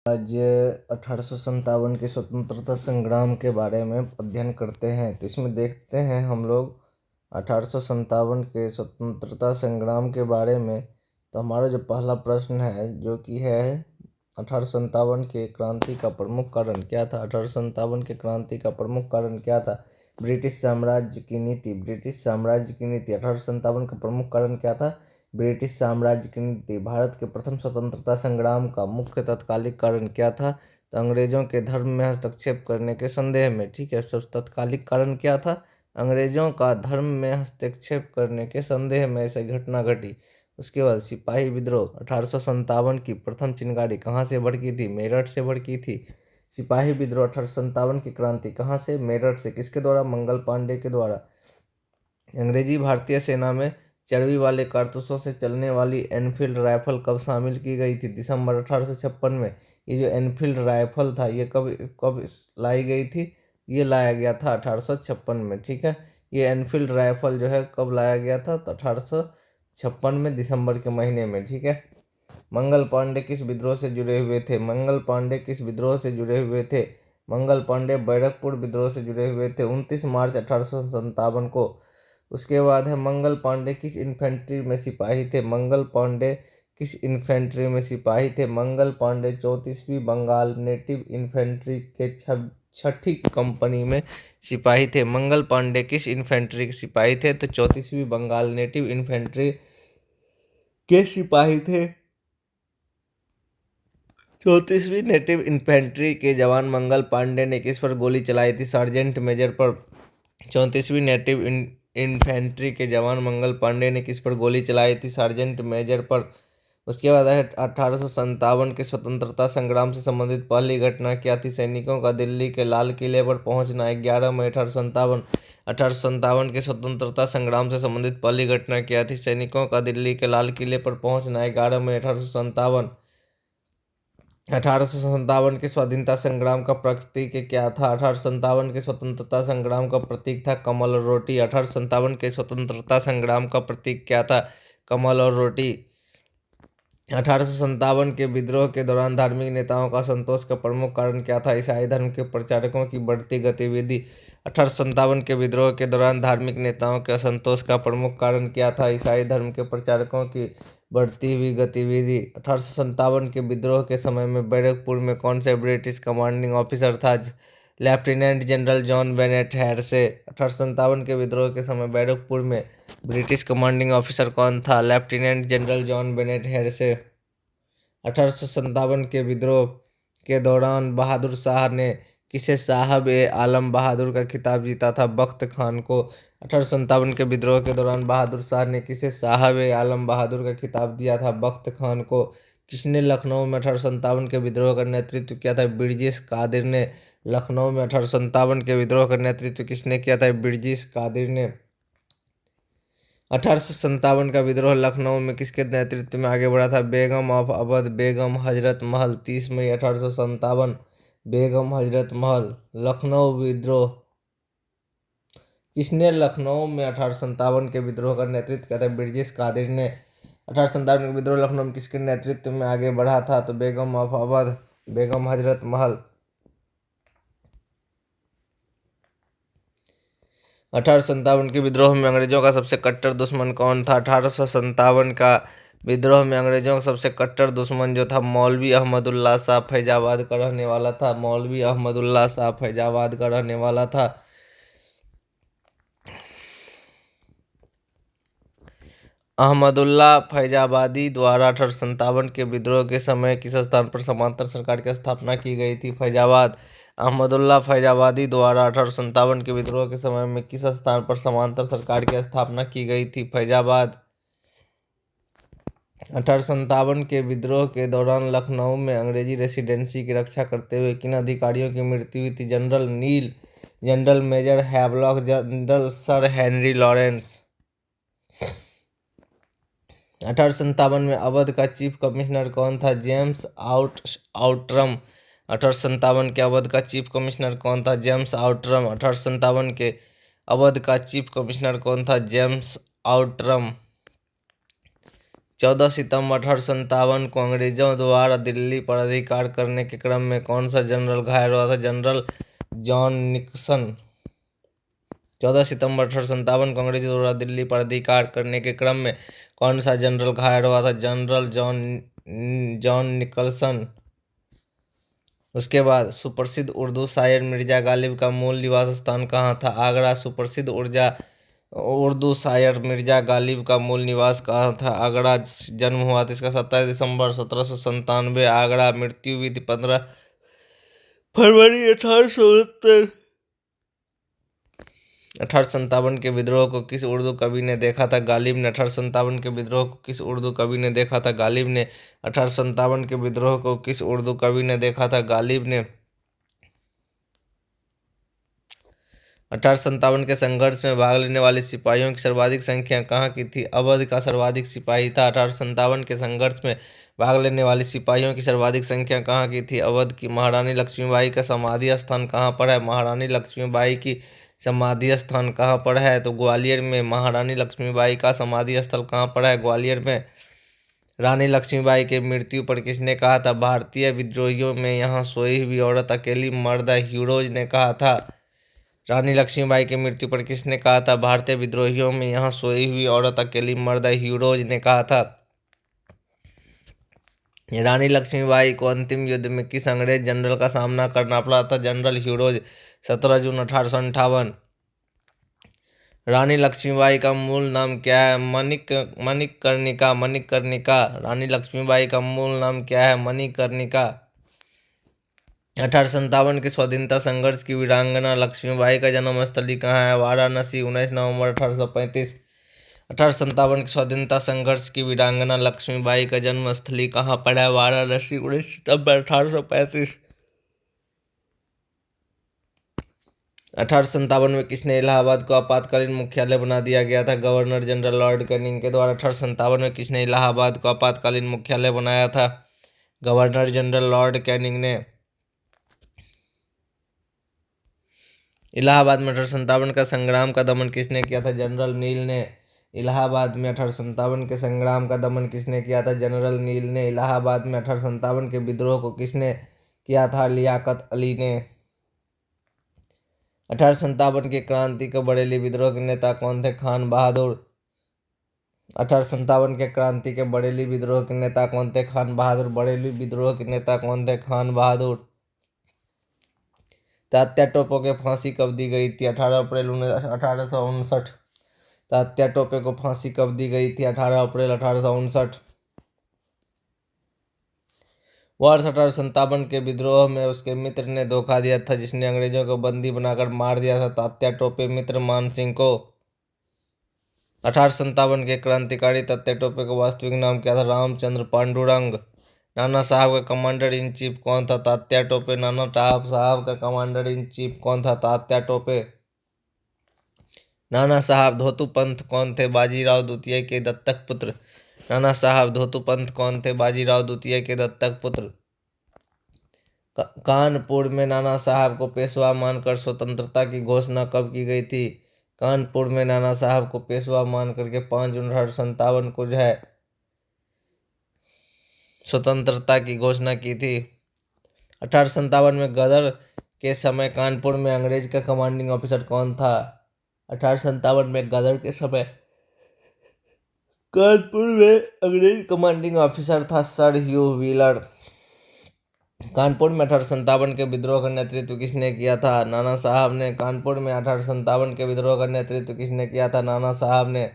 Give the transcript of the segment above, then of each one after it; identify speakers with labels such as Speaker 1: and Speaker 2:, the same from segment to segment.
Speaker 1: आज 1857 के स्वतंत्रता संग्राम के बारे में अध्ययन करते हैं। तो इसमें देखते हैं हम लोग 1857 के स्वतंत्रता संग्राम के बारे में। तो हमारा जो पहला प्रश्न है जो कि है 1857 के क्रांति का प्रमुख कारण क्या था। 1857 के क्रांति का प्रमुख कारण क्या था। ब्रिटिश साम्राज्य की नीति। ब्रिटिश साम्राज्य की नीति 1857 का प्रमुख कारण क्या था। ब्रिटिश साम्राज्य की नीति। भारत के प्रथम स्वतंत्रता संग्राम का मुख्य तत्कालिक कारण क्या था। तो अंग्रेजों के धर्म में हस्तक्षेप करने के संदेह में। ठीक है, सब तत्कालिक कारण क्या था। अंग्रेजों का धर्म में हस्तक्षेप करने के संदेह में ऐसी घटना घटी। उसके बाद सिपाही विद्रोह। 1857 की प्रथम चिंगारी कहाँ से भड़की थी। मेरठ से भड़की थी। सिपाही विद्रोह 1857 की क्रांति कहाँ से। मेरठ से। किसके द्वारा। मंगल पांडे के द्वारा। अंग्रेजी भारतीय सेना में चर्बी वाले कारतूसों से चलने वाली एनफील्ड राइफल कब शामिल की गई थी। दिसंबर 1856 में। ये जो एनफील्ड राइफल था ये कब कब लाई गई थी। ये लाया गया था 1856 में। ठीक है, ये एनफील्ड राइफल जो है कब लाया गया था। तो 1856 में दिसंबर के महीने में। ठीक है। मंगल पांडे किस विद्रोह से जुड़े हुए थे। मंगल पांडे किस विद्रोह से जुड़े हुए थे। मंगल पांडे बैरकपुर विद्रोह से जुड़े हुए थे 29 मार्च 1857 को। उसके बाद है मंगल पांडे किस इन्फेंट्री में सिपाही थे। मंगल पांडे किस इन्फेंट्री में सिपाही थे। मंगल पांडे 34वीं बंगाल नेटिव इन्फेंट्री के छठी कंपनी में सिपाही थे। मंगल पांडे किस इन्फेंट्री के सिपाही थे। तो 34वीं बंगाल नेटिव इन्फेंट्री के सिपाही थे। 34वीं नेटिव इन्फेंट्री के जवान मंगल पांडे ने किस पर गोली चलाई थी। सार्जेंट मेजर पर। 34वीं नेटिव इन्फेंट्री के जवान मंगल पांडे ने किस पर गोली चलाई थी। सार्जेंट मेजर पर। उसके बाद है 1857 के स्वतंत्रता संग्राम से संबंधित पहली घटना क्या थी। सैनिकों का दिल्ली के लाल किले पर पहुंचना। 11 मई 1857 के स्वतंत्रता संग्राम से संबंधित पहली घटना क्या थी। सैनिकों का दिल्ली के लाल किले पर पहुंचना। 11 मई 1857 के स्वाधीनता संग्राम का प्रतीक क्या था। 1857 के स्वतंत्रता संग्राम का प्रतीक था कमल और रोटी। 1857 के स्वतंत्रता संग्राम का प्रतीक क्या था। कमल और रोटी। 1857 के विद्रोह के दौरान धार्मिक नेताओं का असंतोष का प्रमुख कारण क्या था। ईसाई धर्म के प्रचारकों की बढ़ती गतिविधि। 1857 के विद्रोह के दौरान धार्मिक नेताओं के असंतोष का प्रमुख कारण क्या था। ईसाई धर्म के प्रचारकों की बढ़ती हुई गतिविधि। 1857 के विद्रोह के समय में बैरकपुर में कौन से ब्रिटिश कमांडिंग ऑफिसर था। Lieutenant general John Bennet Hearsey. 1857 के विद्रोह के समय बैरकपुर में ब्रिटिश कमांडिंग ऑफिसर कौन था। Lieutenant general John Bennet Hearsey. 1857 के विद्रोह के दौरान बहादुर शाह ने किसे साहब ए आलम बहादुर का खिताब जीता था। बख्त खान को। 1857 के विद्रोह के दौरान बहादुर शाह ने किसे साहब ए आलम बहादुर का खिताब दिया था। बख्त खान को। किसने लखनऊ में 1857 के विद्रोह का नेतृत्व किया था। बिरजिस कादिर ने। लखनऊ में 1857 के विद्रोह का नेतृत्व किसने किया था। बिरजिस कादिर ने। 1857 का विद्रोह लखनऊ में किसके नेतृत्व में आगे बढ़ा था। बेगम ऑफ अवध। बेगम हजरत महल। 30 मई 1857। बेगम हजरत महल। लखनऊ विद्रोह। किसने लखनऊ में 1857 के विद्रोह का नेतृत्व किया था। बिरजिस कादिर ने। 1857 का विद्रोह लखनऊ में किसके नेतृत्व में आगे बढ़ा था। तो बेगम ऑफ अवध। बेगम हजरत महल। 1857 के विद्रोह में अंग्रेजों का सबसे कट्टर दुश्मन कौन था। 1857 का विद्रोह में अंग्रेजों का सबसे कट्टर दुश्मन जो था मौलवी अहमदुल्ला शाह फैजाबाद का रहने वाला था। मौलवी अहमदुल्ला शाह फैजाबाद का रहने वाला था। अहमदुल्ला फैजाबादी द्वारा 1857 के विद्रोह के समय किस स्थान पर समांतर सरकार की स्थापना की गई थी। फैजाबाद। अहमदुल्ला फैजाबादी द्वारा 1857 के विद्रोह के समय में किस स्थान पर समांतर सरकार की स्थापना की गई थी। फैजाबाद। 1857 के विद्रोह के दौरान लखनऊ में अंग्रेजी रेसिडेंसी की रक्षा करते हुए किन अधिकारियों की मृत्यु हुई थी। General Neill. General major Havelock. General sir Henry Lawrence. 1857 में अवध का चीफ कमिश्नर कौन था। James Outram. 1857 के अवध का चीफ कमिश्नर कौन था। James Outram. 1857 के अवध का चीफ कमिश्नर कौन था। James Outram. 14 सितंबर 1857 को अंग्रेजों द्वारा दिल्ली पर अधिकार करने के क्रम में कौन सा जनरल घायल हुआ था? General John Nixon. 14 सितंबर 1857 को अंग्रेजों द्वारा दिल्ली पर अधिकार करने के क्रम में कौन सा जनरल घायल हुआ था? General John Nicholson. उसके बाद सुप्रसिद्ध उर्दू शायर मिर्जा गालिब का मूल निवास स्थान कहाँ था? आगरा। सुप्रसिद्ध उर्दू शायर मिर्जा गालिब का मूल निवास कहाँ था? आगरा। जन्म हुआ था इसका 27 दिसंबर 1797 आगरा। मृत्यु हुई थी 15 फरवरी 1869। 1857 के विद्रोह को किस उर्दू कवि ने देखा था? गालिब ने। 1857 के विद्रोह को किस उर्दू कवि ने देखा था? गालिब ने। 1857 के विद्रोह को किस उर्दू कवि ने देखा था? गालिब ने। 1857 के संघर्ष में भाग लेने वाले सिपाहियों की सर्वाधिक संख्या कहाँ की थी? अवध का सर्वाधिक सिपाही था। 1857 के संघर्ष में भाग लेने वाले सिपाहियों की सर्वाधिक संख्या कहाँ की थी? अवध की। महारानी लक्ष्मीबाई का समाधि स्थान कहाँ पर है? महारानी लक्ष्मीबाई की समाधि स्थान कहाँ पर है? तो ग्वालियर में। महारानी लक्ष्मीबाई का समाधि स्थल कहाँ पर है? ग्वालियर में। रानी लक्ष्मीबाई की मृत्यु पर किसने कहा था? भारतीय विद्रोहियों में यहाँ सोई हुई औरत अकेली मर्द है, ह्यूरोज ने कहा था। रानी लक्ष्मीबाई की मृत्यु पर किसने कहा था? भारतीय विद्रोहियों में यहाँ सोई हुई औरत अकेली मर्द है, ह्यूरोज ने कहा था। रानी लक्ष्मीबाई को अंतिम युद्ध में किस अंग्रेज जनरल का सामना करना पड़ा था? General Hugh Rose. 17 जून 1858। रानी लक्ष्मीबाई का मूल नाम क्या है? मणिकर्णिका। मणिकर्णिका। रानी लक्ष्मीबाई का मूल नाम क्या है? मणिकर्णिका। 1857 के स्वतंत्रता संघर्ष की वीरांगना लक्ष्मीबाई का जन्म स्थली कहाँ है? वाराणसी। 19 नवंबर 1835। 1857 के स्वतंत्रता संघर्ष की वीरांगना लक्ष्मीबाई का जन्म स्थली कहाँ पर है? वाराणसी। 19 सितंबर 1835। 1857 में किसने इलाहाबाद को आपातकालीन मुख्यालय बना दिया गया था? गवर्नर जनरल लॉर्ड कैनिंग के द्वारा। 1857 में किसने इलाहाबाद को आपातकालीन मुख्यालय बनाया था? गवर्नर जनरल लॉर्ड कैनिंग ने। इलाहाबाद में 1857 का संग्राम का दमन किसने किया था? जनरल नील ने। इलाहाबाद में 1857 के संग्राम का दमन किसने किया था? जनरल नील ने। इलाहाबाद में 1857 के विद्रोह को किसने किया था? लियाकत अली ने। 1857 की क्रांति के बरेली विद्रोह के नेता कौन थे? खान बहादुर। 1857 के क्रांति के बरेली विद्रोह के नेता कौन थे? खान बहादुर। बरेली विद्रोह के नेता कौन थे? खान बहादुर। तात्या टोपे को फांसी कब दी गई थी? 18 अप्रैल 1859। तात्या टोपे को फांसी कब दी गई थी? 18 अप्रैल 1859। वर्ष 1857 के विद्रोह में उसके मित्र ने धोखा दिया था जिसने अंग्रेजों को बंदी बनाकर मार दिया था? तात्या टोपे। मित्र मान सिंह को। 1857 के क्रांतिकारी तात्या टोपे का वास्तविक नाम क्या था? रामचंद्र पांडुरंग। नाना साहब का कमांडर इन चीफ कौन था? तात्या टोपे। नाना साहब का कमांडर इन चीफ कौन था? तात्या टोपे। नाना साहब धोतु पंथ कौन थे? बाजीराव द्वितीय के दत्तक पुत्र। नाना साहब धोतु पंथ कौन थे? बाजीराव द्वितीय के दत्तक पुत्र। कानपुर में नाना साहब को पेशवा मानकर स्वतंत्रता की घोषणा कब की गई थी? कानपुर में नाना साहब को पेशवा मान करके 5 जून 1857 को जो है स्वतंत्रता की घोषणा की थी। 1857 में गदर के समय कानपुर में अंग्रेज का कमांडिंग ऑफिसर कौन था? 1857 में गदर के समय कानपुर में अंग्रेज कमांडिंग ऑफिसर था सर ह्यू व्हीलर। कानपुर में 1857 के विद्रोह का नेतृत्व किसने किया था? नाना साहब ने। कानपुर में 1857 के विद्रोह का नेतृत्व किसने किया था? नाना साहब ने।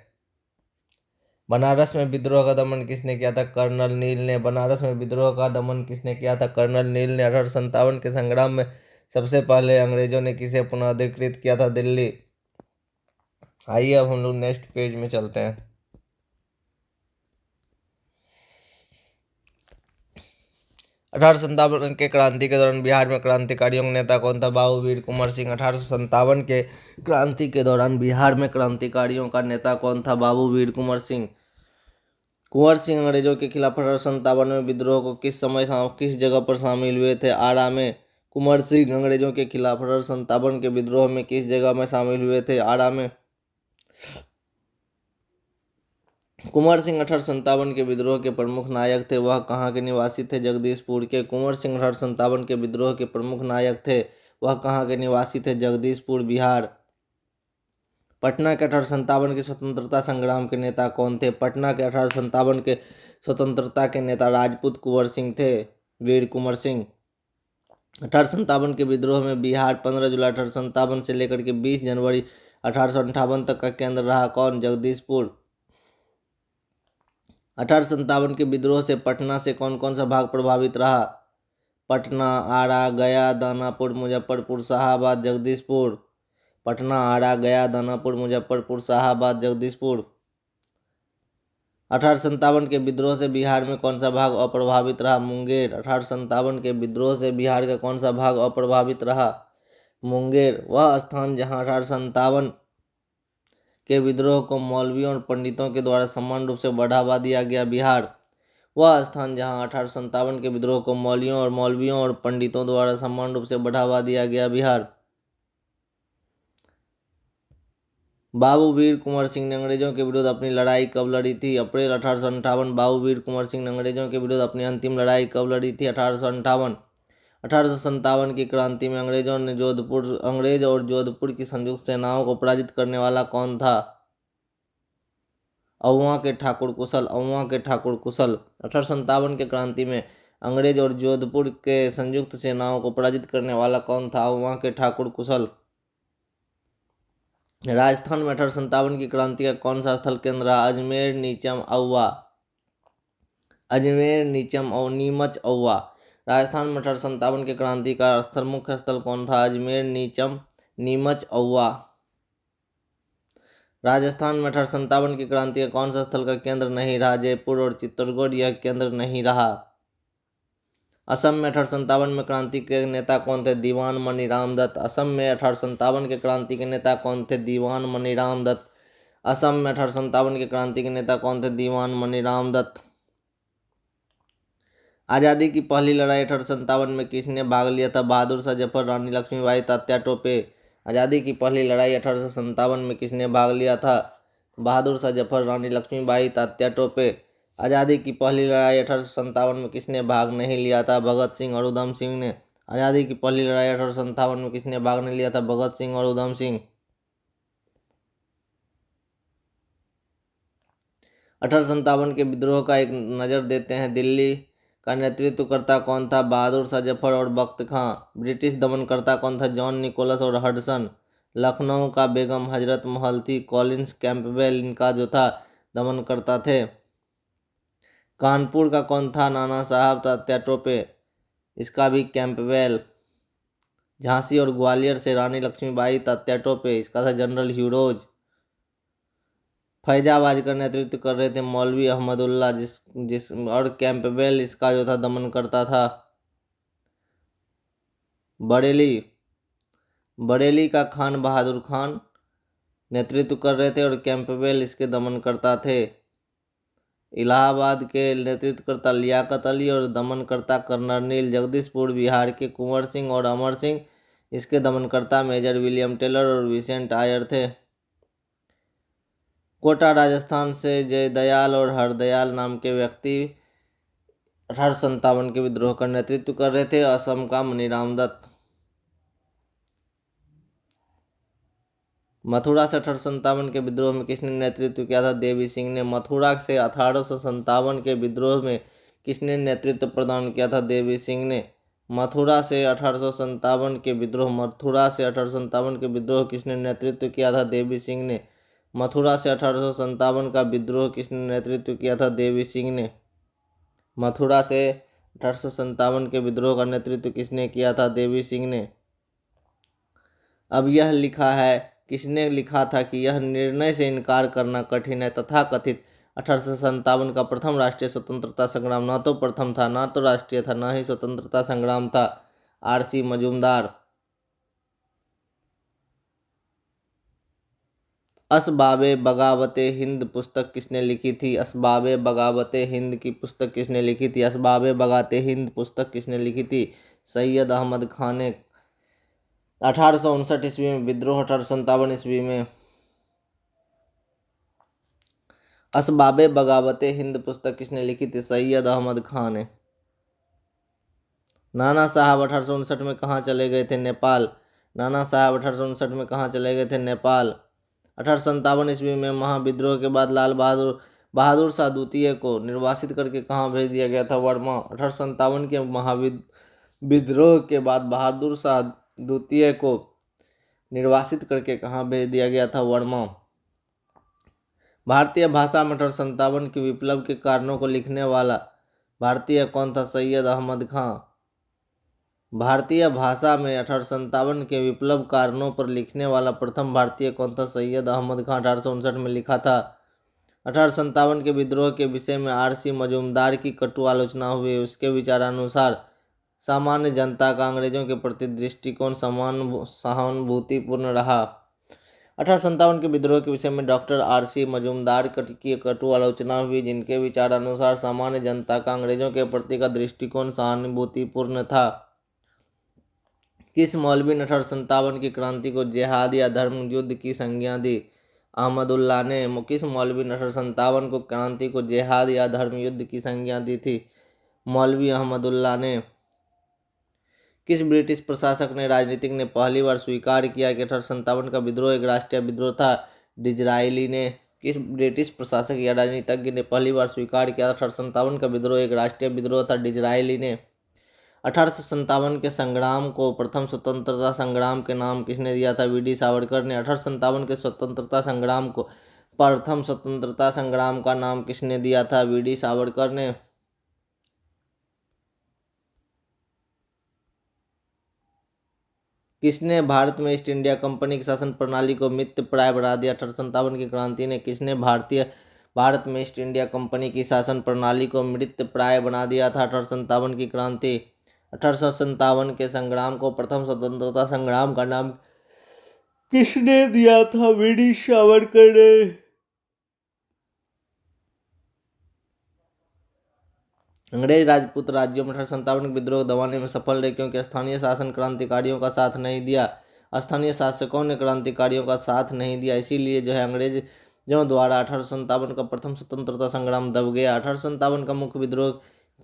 Speaker 1: बनारस में विद्रोह का दमन किसने किया था? कर्नल नील ने। बनारस में विद्रोह का दमन किसने किया था? कर्नल नील ने। 1857 के संग्राम में सबसे पहले अंग्रेजों ने किसे पुनः अधिकृत किया था? दिल्ली। आइए अब हम लोग नेक्स्ट पेज में चलते हैं। 1857 के क्रांति के दौरान बिहार में क्रांतिकारियों का नेता कौन था? बाबू वीर कुंवर सिंह। 1857 के क्रांति के दौरान बिहार में क्रांतिकारियों का नेता कौन था? बाबू वीर कुंवर सिंह। कुंवर सिंह अंग्रेजों के खिलाफ 1857 में विद्रोह को किस जगह पर शामिल हुए थे? आरा में। कुंवर सिंह अंग्रेजों के खिलाफ 1857 के विद्रोह में किस जगह में शामिल हुए थे? आरा में। कुंवर सिंह 1857 के विद्रोह के प्रमुख नायक थे, वह कहाँ के निवासी थे? जगदीशपुर के। कुंवर सिंह 1857 के विद्रोह के प्रमुख नायक थे, वह कहाँ के निवासी थे? जगदीशपुर, बिहार। पटना के 1857 के स्वतंत्रता संग्राम के नेता कौन थे? पटना के 1857 के स्वतंत्रता के नेता राजपूत कुंवर सिंह थे, वीर कुंवर सिंह। 1857 के विद्रोह में बिहार 15 जुलाई 1857 से लेकर के 20 जनवरी 1858 तक का केंद्र रहा कौन? जगदीशपुर। 1857 के विद्रोह से पटना से कौन कौन सा भाग प्रभावित रहा? पटना, आरा, गया, दानापुर, मुजफ्फरपुर, शाहाबाद, जगदीशपुर। पटना, आरा, गया, दानापुर, मुजफ्फरपुर, शाहाबाद, जगदीशपुर। 1857 के विद्रोह से बिहार में कौन सा भाग अप्रभावित रहा? मुंगेर। 1857 के विद्रोह से बिहार का कौन सा भाग अप्रभावित रहा? मुंगेर। वह स्थान जहां 1857 के विद्रोह को मौलवियों और पंडितों के द्वारा समान रूप से बढ़ावा दिया गया, बिहार। वह स्थान जहां 1857 के विद्रोह को मौलवियों और पंडितों द्वारा समान रूप से बढ़ावा दिया गया, बिहार। बाबू वीर कुंवर सिंह ने अंग्रेजों के विरुद्ध अपनी लड़ाई कब लड़ी थी? अप्रैल 1858। बाबू वीर कुंवर सिंह ने अंग्रेजों के विरुद्ध अपनी अंतिम लड़ाई कब लड़ी थी? 1858। 1857 की क्रांति में अंग्रेज और जोधपुर की संयुक्त सेनाओं को पराजित करने वाला कौन था? अहुआ के ठाकुर कुशल। 1857 के क्रांति में अंग्रेज और जोधपुर के संयुक्त सेनाओं को पराजित करने वाला कौन था? अहुआ के ठाकुर कुशल। राजस्थान में 1857 की क्रांति का कौन सा स्थल केंद्र रहा? अजमेर, नीमच, औवा। अजमेर, नीमच, औवा। राजस्थान में 1857 के क्रांति का मुख्य स्थल कौन था? अजमेर, नीमच, औवा। राजस्थान में 1857 की क्रांति का कौन सा स्थल का केंद्र नहीं रहा? जयपुर और चित्तौड़गढ़ यह केंद्र नहीं रहा। असम में 1857 में क्रांति के नेता कौन थे? दीवान मनीराम दत्त। असम में 1857 के क्रांति के नेता कौन थे? दीवान मनीराम दत्त। असम में 1857 के क्रांति के नेता कौन थे? दीवान मनीराम दत्त। आज़ादी की पहली लड़ाई 1857 में किसने भाग लिया था? बहादुर शाह जफर, रानी लक्ष्मीबाई, तात्या टोपे। आज़ादी की पहली लड़ाई 1857 में किसने भाग लिया था? बहादुर शाह जफर, रानी लक्ष्मीबाई, तात्या टोपे। आज़ादी की पहली लड़ाई 1857 में किसने भाग नहीं लिया था? भगत सिंह और उधम सिंह ने। आज़ादी की पहली लड़ाई 1857 में किसने भाग नहीं लिया था? भगत सिंह और उधम सिंह। 1857 के विद्रोह का एक नज़र देते हैं। दिल्ली का नेतृत्वकर्ता कौन था? बहादुर शाह जफर और बख्त खां। ब्रिटिश दमनकर्ता कौन था? जॉन निकोलस और हडसन। लखनऊ का बेगम हजरत महल थी। कॉलिंस कैंपबेल इनका जो था दमनकर्ता थे। कानपुर का कौन था? नाना साहब, तात्या टोपे। इसका भी कैंपबेल। झांसी और ग्वालियर से रानी लक्ष्मीबाई, तात्या टोपे। इसका था जनरल ह्यूरोज। फैजाबाद का नेतृत्व कर रहे थे मौलवी अहमदुल्ला, जिस और कैंपबेल इसका जो था दमन करता था। बरेली का खान बहादुर खान नेतृत्व कर रहे थे और कैंपबेल इसके दमन करता थे। इलाहाबाद के नेतृत्वकर्ता लियाकत अली और दमनकर्ता कर्नल नील। जगदीशपुर बिहार के कुंवर सिंह और अमर सिंह, इसके दमनकर्ता मेजर विलियम टेलर और विसेंट आयर थे। कोटा राजस्थान से जयदयाल और हरदयाल नाम के व्यक्ति 1857 के विद्रोह का नेतृत्व कर रहे थे। असम का मनीराम दत्त। मथुरा से 1857 के विद्रोह में किसने नेतृत्व किया था? देवी सिंह ने। मथुरा से 1857 के विद्रोह में किसने नेतृत्व प्रदान किया था? देवी सिंह ने। मथुरा से 1857 के विद्रोह किसने नेतृत्व किया था? देवी सिंह ने। मथुरा से 1857 का विद्रोह किसने नेतृत्व किया था? देवी सिंह ने। मथुरा से 1857 के विद्रोह का नेतृत्व किसने किया था? देवी सिंह ने। अब यह लिखा है, किसने लिखा था कि यह निर्णय से इनकार करना कठिन है। तथाकथित 1857 का प्रथम राष्ट्रीय स्वतंत्रता संग्राम न तो प्रथम था, न तो राष्ट्रीय था, न ही स्वतंत्रता संग्राम था। आर.सी. मजूमदार। असबाबे बगावते हिंद पुस्तक किसने लिखी थी? असबाबे बगावते हिंद की पुस्तक किसने लिखी थी? असबाबे बगाते हिंद पुस्तक किसने लिखी थी? सैयद अहमद खान ने। 1859 ईस्वी में विद्रोह। 1857 ईस्वी में असबाबे बगावते हिंद पुस्तक किसने लिखी थी? सैयद अहमद खान ने। नाना साहब 1859 में कहाँ चले गए थे? नेपाल। नाना साहब 1859 में कहाँ चले गए थे? नेपाल। 1857 ईस्वी में महाविद्रोह के बाद लाल बहादुर शाह द्वितीय को निर्वासित करके कहाँ भेज दिया गया था? वर्मा। 1857 के महाविद्रोह के बाद बहादुर शाह द्वितीय को निर्वासित करके कहाँ भेज दिया गया था? वर्मा। भारतीय भाषा में 1857 के विप्लव के कारणों को लिखने वाला भारतीय कौन था? सैयद अहमद खान। भारतीय भाषा में 1857 के विप्लव कारणों पर लिखने वाला प्रथम भारतीय कौन था? सैयद अहमद खान। 1859 में लिखा था। 1857 के विद्रोह के विषय में आर.सी. मजूमदार की कटु आलोचना हुई। उसके विचारानुसार सामान्य जनता का अंग्रेजों के प्रति दृष्टिकोण सहानुभूतिपूर्ण रहा। 1857 के विद्रोह के विषय में डॉक्टर आर.सी. मजूमदार की कटु आलोचना हुई, जिनके विचारानुसार सामान्य जनता का अंग्रेजों के प्रति का दृष्टिकोण सहानुभूतिपूर्ण था। किस मौलवी ने 1857 की क्रांति को जिहाद या धर्म युद्ध की संज्ञा दी? अहमदुल्लाह ने। किस मौलवी ने 1857 को क्रांति को जिहाद या धर्म युद्ध की संज्ञा दी थी? मौलवी अहमदुल्लाह ने। किस ब्रिटिश प्रशासक ने राजनीतिक ने पहली बार स्वीकार किया कि 1857 का विद्रोह एक राष्ट्रीय विद्रोह था? डिज़रायली ने। किस ब्रिटिश प्रशासक या राजनीतिज्ञ ने पहली बार स्वीकार किया 1857 का विद्रोह एक राष्ट्रीय विद्रोह था? डिज़रायली ने। 1857 के संग्राम को प्रथम स्वतंत्रता संग्राम के नाम किसने दिया था? वी.डी. सावरकर ने। 1857 के स्वतंत्रता संग्राम को प्रथम स्वतंत्रता संग्राम का नाम किसने दिया था? वी.डी. सावरकर ने। किसने भारत में ईस्ट इंडिया कंपनी की शासन प्रणाली को मितप्राय बना दिया? 1857 की क्रांति ने। किसने भारत में ईस्ट इंडिया कंपनी की शासन प्रणाली को मृतप्राय बना दिया था? 1857 की क्रांति। 1857 के संग्राम को प्रथम स्वतंत्रता संग्राम का नाम किसने दिया था? वी.डी. सावरकर ने। अंग्रेज राजपूत राज्यों में 1857 के विद्रोह दबाने में सफल रहे, क्योंकि स्थानीय शासन क्रांतिकारियों का साथ नहीं दिया। स्थानीय शासकों ने क्रांतिकारियों का साथ नहीं दिया, इसीलिए जो है अंग्रेजों द्वारा 1857 का प्रथम स्वतंत्रता संग्राम दब गया। 1857 का मुख्य विद्रोह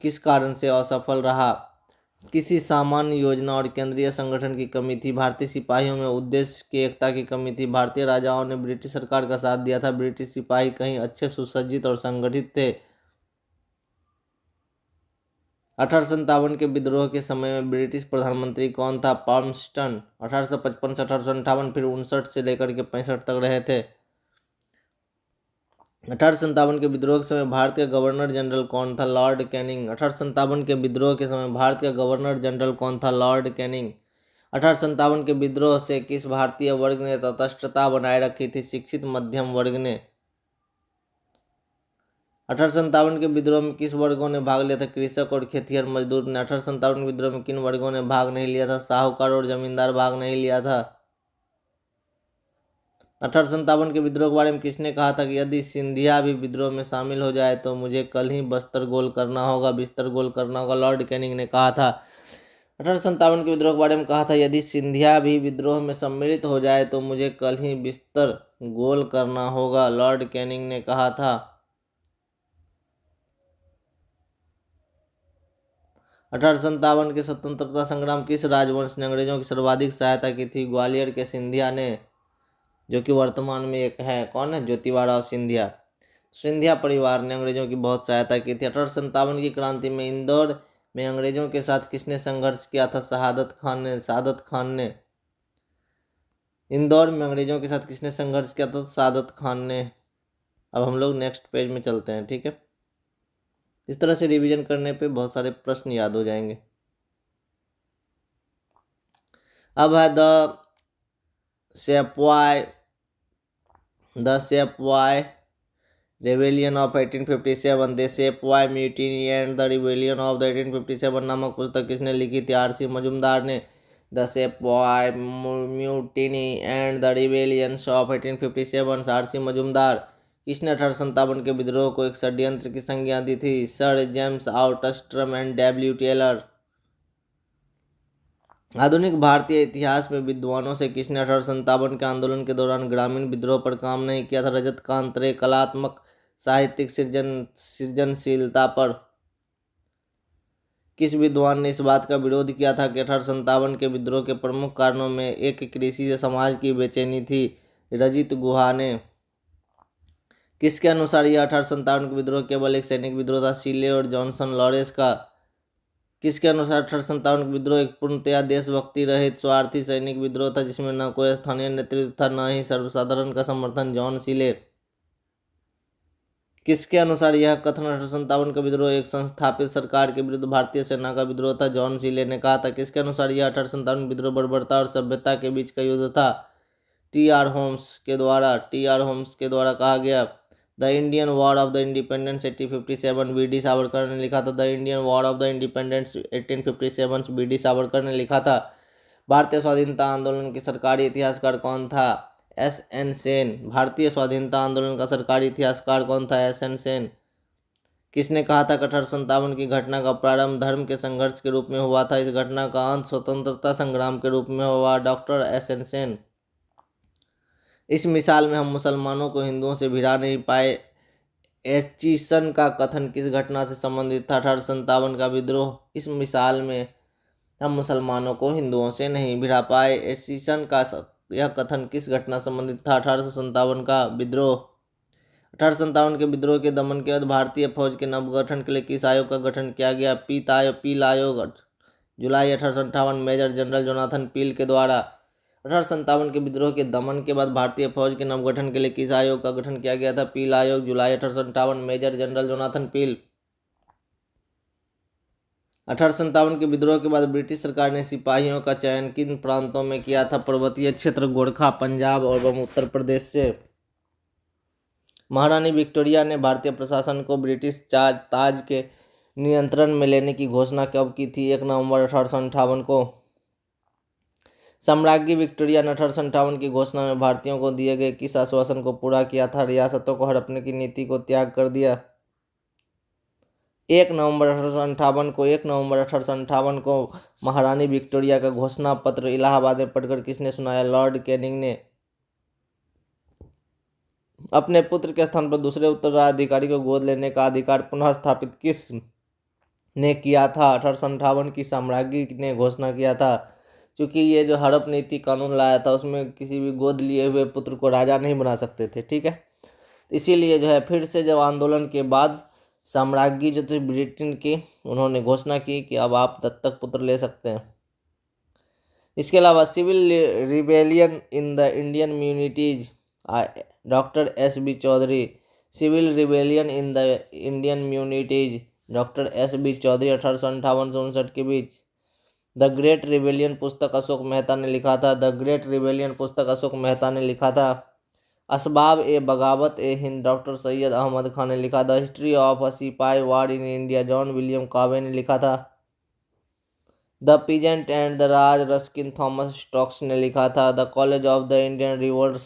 Speaker 1: किस कारण से असफल रहा? किसी सामान्य योजना और केंद्रीय संगठन की कमी थी। भारतीय सिपाहियों में उद्देश्य की एकता की कमी थी। भारतीय राजाओं ने ब्रिटिश सरकार का साथ दिया था। ब्रिटिश सिपाही कहीं अच्छे सुसज्जित और संगठित थे। 1857 के विद्रोह के समय में ब्रिटिश प्रधानमंत्री कौन था? पाल्मस्टन। 1855 से 1858 फिर 59 से लेकर के 65 तक रहे थे। 1857 के विद्रोह के समय भारत के गवर्नर जनरल कौन था? Lord Canning. 1857 के विद्रोह के समय भारत के गवर्नर जनरल कौन था? Lord Canning. 1857 के विद्रोह से किस भारतीय वर्ग ने तटस्थता बनाए रखी थी? शिक्षित मध्यम वर्ग ने। 1857 के विद्रोह में किस वर्गों ने भाग लिया था? कृषक और खेतिहर मजदूर ने। 1857 के विद्रोह में किन वर्गों ने भाग नहीं लिया था? साहूकार और जमींदार भाग नहीं लिया था। 1857 के विद्रोह के बारे में किसने कहा था कि यदि सिंधिया भी विद्रोह में शामिल हो जाए तो मुझे कल ही बिस्तर गोल करना होगा? लॉर्ड कैनिंग ने कहा था। 1857 के विद्रोह के बारे में कहा था, यदि सिंधिया भी विद्रोह में सम्मिलित हो जाए तो मुझे कल ही बिस्तर गोल करना होगा? लॉर्ड कैनिंग ने कहा था। 1857 के स्वतंत्रता संग्राम किस राजवंश ने अंग्रेजों की सर्वाधिक सहायता की थी? ग्वालियर के सिंधिया ने, जो कि वर्तमान में एक है। कौन है? ज्योतिबाराव सिंधिया। सिंधिया परिवार ने अंग्रेजों की बहुत सहायता की थी। 1857 की क्रांति में इंदौर में अंग्रेजों के साथ किसने संघर्ष किया था? सादत खान ने। इंदौर में अंग्रेजों के साथ किसने संघर्ष किया था? सादत खान ने। अब हम लोग नेक्स्ट पेज में चलते हैं, ठीक है। इस तरह से रिवीजन करने पे बहुत सारे प्रश्न याद हो जाएंगे। अब है the sepoy rebellion of 1857, the sepoy mutiny and the rebellion of the 1857 नामक पुस्तक किसने लिखी थी? आर.सी. मजूमदार ने। The sepoy mutiny and the rebellion of 1857, R C. Majumdar. किसने 1857 के विद्रोह को एक षड्यंत्र की संज्ञा दी थी? Sir James Outram and W Taylor. आधुनिक भारतीय इतिहास में विद्वानों से किसने 1857 के आंदोलन के दौरान ग्रामीण विद्रोह पर काम नहीं किया था? रजत कांत रे। कलात्मक साहित्यिक सृजनशीलता पर। किस विद्वान ने इस बात का विरोध किया था कि 1857 के विद्रोह के प्रमुख कारणों में एक कृषि से समाज की बेचैनी थी? रजित गुहा ने। किसके अनुसार यह 1857 का विद्रोह केवल एक सैनिक विद्रोह था? सीले और जॉनसन लॉरेंस का। किसके अनुसार 1857 का विद्रोह एक पूर्णतया देशभक्ति रहित स्वार्थी सैनिक विद्रोह था जिसमें न कोई स्थानीय नेतृत्व था न ही सर्वसाधारण का समर्थन? जॉन सीले। किसके अनुसार यह कथन 1857 का विद्रोह एक संस्थापित सरकार के विरुद्ध भारतीय सेना का विद्रोह था? जॉन सीले ने कहा था। किसके अनुसार यह 1857 विद्रोह बर्बरता और सभ्यता के बीच का युद्ध था? टी आर होम्स के द्वारा कहा गया। The Indian war of the independence 1857 B D Savarkar ने लिखा था। The Indian war of the independence 1857 B D Savarkar ने लिखा था। भारतीय स्वाधीनता आंदोलन के सरकारी इतिहासकार कौन था? S N Sen. भारतीय स्वाधीनता आंदोलन का सरकारी इतिहासकार कौन था? S N Sen. किसने कहा था कि 1857 की घटना का प्रारंभ धर्म के संघर्ष के रूप में हुआ था? इस घटना का अंत स्वतंत्रता संग्राम के रूप में हुआ। Doctor S N Sen. इस मिसाल में हम मुसलमानों को हिंदुओं से भिड़ा नहीं पाए। एचिसन का कथन किस घटना से संबंधित था? 1857 का विद्रोह। इस मिसाल में हम मुसलमानों को हिंदुओं से नहीं भिड़ा पाए। एचिसन का यह कथन किस घटना से संबंधित था? 1857 का विद्रोह। 1857 के विद्रोह के दमन के बाद भारतीय फौज के नवगठन के लिए किस आयोग का गठन किया गया? पील आयोग। जुलाई 1858 मेजर जनरल जोनाथन पील के द्वारा। 1857 के विद्रोह के दमन के बाद भारतीय फौज के नवगठन के लिए किस आयोग का गठन किया गया था? पील आयोग। जुलाई 1858 मेजर जनरल जोनाथन पील। 1857 के विद्रोह के बाद ब्रिटिश सरकार ने सिपाहियों का चयन किन प्रांतों में किया था? पर्वतीय क्षेत्र, गोरखा, पंजाब और उत्तर प्रदेश से। महारानी विक्टोरिया ने भारतीय प्रशासन को ब्रिटिश ताज के नियंत्रण में लेने की घोषणा कब की थी? 1 नवंबर 1858 को। सम्राज्ञी विक्टोरिया ने 1858 की घोषणा में भारतीयों को दिए गए किस आश्वासन को पूरा किया था? रियासतों को हड़पने की नीति को त्याग कर दिया। 1 नवंबर 1858 को महारानी विक्टोरिया का घोषणा पत्र इलाहाबाद में पढ़कर किसने सुनाया? लॉर्ड कैनिंग ने। अपने पुत्र के स्थान पर दूसरे उत्तराधिकारी को गोद लेने का अधिकार पुनः स्थापित किस ने किया था? 1858 की सम्राज्ञी ने घोषणा किया था। क्योंकि ये जो हड़प नीति कानून लाया था उसमें किसी भी गोद लिए हुए पुत्र को राजा नहीं बना सकते थे, ठीक है। इसीलिए जो है फिर से जब आंदोलन के बाद सम्राज्ञी जो थी ब्रिटेन की, उन्होंने घोषणा की कि अब आप दत्तक पुत्र ले सकते हैं। इसके अलावा civil rebellion in the Indian mutinies, doctor S B Chaudhuri. Civil rebellion in the Indian mutinies, doctor S B Chaudhuri 1858 से 1959 के बीच। द ग्रेट रिबेलियन पुस्तक अशोक मेहता ने लिखा था। द ग्रेट रिबेलियन पुस्तक अशोक मेहता ने लिखा था। असबाब ए बगावत ए हिंद, डॉक्टर सैयद अहमद खान ने लिखा। The history of a sepoy war in India, John William Kaye ने लिखा था। The peasant and the Raj, Ruskin Thomas Stokes ने लिखा था। The college of the Indian revolt,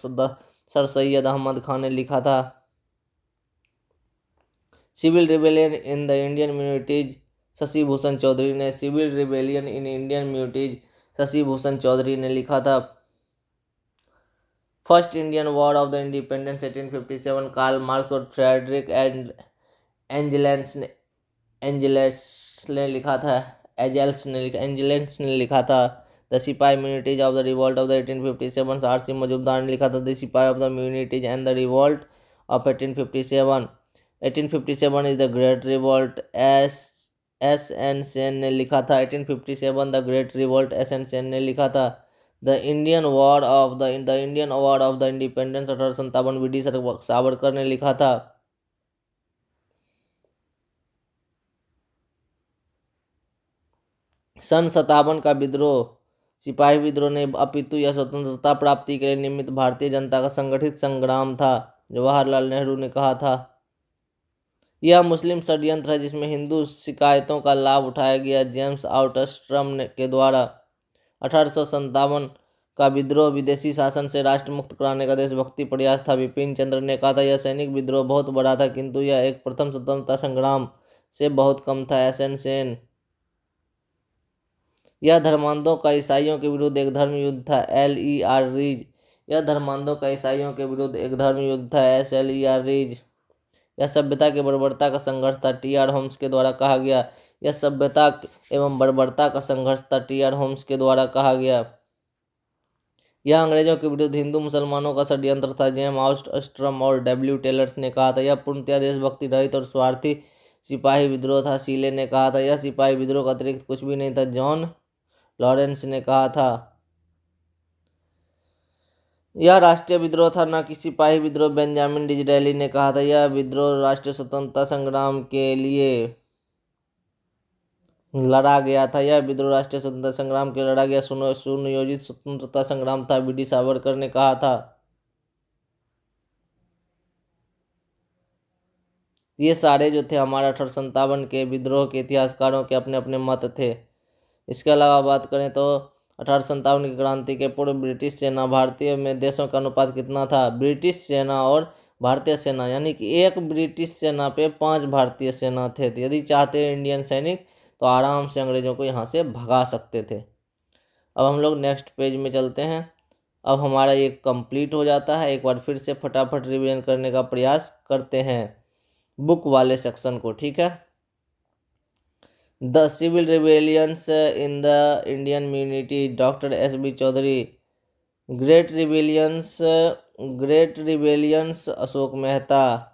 Speaker 1: sir Syed Ahmad Khan ने लिखा था। Civil rebellion in the Indian mutinies, Shashi Bhushan Chaudhuri ने। Civil rebellion in Indian mutinies, Shashi Bhushan Chaudhuri ने लिखा था। First Indian war of the independence 1857, Karl Marx और फ्रेडरिक एंजेल्स ने लिखा था। एंजेल्स ने लिखा था। The sepoy mutinies of the revolt of the 1857, R C. Majumdar ने लिखा था। The sepoy of the mutinies and the revolt of 1857, 1857 is the great revolt, S N Sen ने लिखा था। 1857 the great revolt, S N Sen ने लिखा था। The Indian war of the independence 1857 B D Savarkar ने लिखा था। सन 57 का विद्रोह सिपाही विद्रोह नहीं अपितु यह स्वतंत्रता प्राप्ति के लिए निमित्त भारतीय जनता का संगठित संग्राम था, जवाहरलाल नेहरू ने कहा था। यह मुस्लिम षड्यंत्र है जिसमें हिंदू शिकायतों का लाभ उठाया गया, जेम्स आउटस्ट्रम के द्वारा। 1857 का विद्रोह विदेशी शासन से राष्ट्र मुक्त कराने का देशभक्ति प्रयास था, विपिन चंद्र ने कहा था। यह सैनिक विद्रोह बहुत बड़ा था किंतु यह एक प्रथम स्वतंत्रता संग्राम से बहुत कम था, एस.एन. सेन। यह धर्मांधों का ईसाइयों के विरुद्ध एक धर्म युद्ध था, एल.ई.आर. रीज। यह धर्मांधों का ईसाइयों के विरुद्ध एक धर्म युद्ध था, एस.एल.ई.आर. रीज। यह सभ्यता की बर्बरता का संघर्ष था, टी.आर. होम्स के द्वारा कहा गया। यह सभ्यता एवं बर्बरता का संघर्ष था, टी.आर. होम्स के द्वारा कहा गया। यह अंग्रेजों के विरुद्ध हिंदू मुसलमानों का षड्यंत्र था, जेम ऑस्ट्रम और डब्ल्यू टेलर्स ने कहा था। यह पूर्णतया देशभक्ति रहित और स्वार्थी सिपाही विद्रोह था, सीले ने कहा था। यह सिपाही विद्रोह का अतिरिक्त कुछ भी नहीं था, जॉन लॉरेंस ने कहा था। यह राष्ट्रीय विद्रोह था, न कि सिपाही विद्रोह, बेंजामिन डिज़रायली ने कहा था। यह विद्रोह राष्ट्रीय स्वतंत्रता संग्राम के लिए लड़ा गया था। यह विद्रोह राष्ट्रीय स्वतंत्रता संग्राम के लिए लड़ा गया सुनियोजित स्वतंत्रता संग्राम था, बी.डी. सावरकर ने कहा था। ये सारे जो थे हमारे 1857 के विद्रोह के इतिहासकारों के अपने अपने मत थे। इसके अलावा बात करें तो 1857 की क्रांति के पूर्व ब्रिटिश सेना भारतीय में देशों का अनुपात कितना था? ब्रिटिश सेना और भारतीय सेना, यानी कि एक ब्रिटिश सेना पे 5 भारतीय सेना थे। तो यदि चाहते इंडियन सैनिक तो आराम से अंग्रेजों को यहाँ से भगा सकते थे। अब हम लोग नेक्स्ट पेज में चलते हैं। अब हमारा ये कंप्लीट हो जाता है। एक बार फिर से फटाफट रिवीजन करने का प्रयास करते हैं बुक वाले सेक्शन को, ठीक है। The civil rebellions in the Indian mutiny, doctor S.B. Chaudhuri. Great rebellions Ashok Mehta.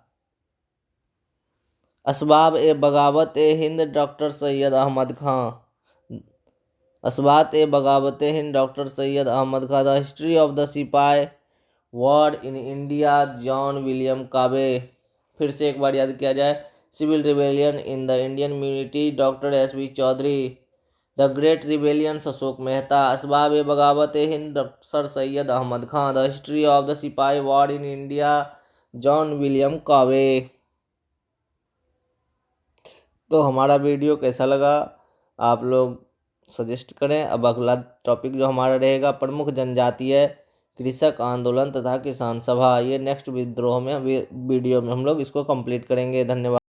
Speaker 1: Asbab e Baghawat e Hind, doctor Syed Ahmad Khan. Asbab e Baghawat e Hind, doctor Syed Ahmad Khan. The history of the sepoy war in India, John William Kaye. फिर से एक बार याद किया जाए। Civil rebellion in the Indian mutiny, doctor S.B. Chaudhuri. The great rebellions Ashok Mehta. Asbab e Baghawat e Hind, sir Syed Ahmad Khan. The history of the sepoy war in India, John William Kaye. तो हमारा video कैसा लगा आप लोग सजेस्ट करें। अब अगला टॉपिक जो हमारा रहेगा, प्रमुख जनजातीय कृषक आंदोलन तथा किसान सभा। ये नेक्स्ट विद्रोह में वीडियो में हम लोग इसको कंप्लीट करेंगे। धन्यवाद।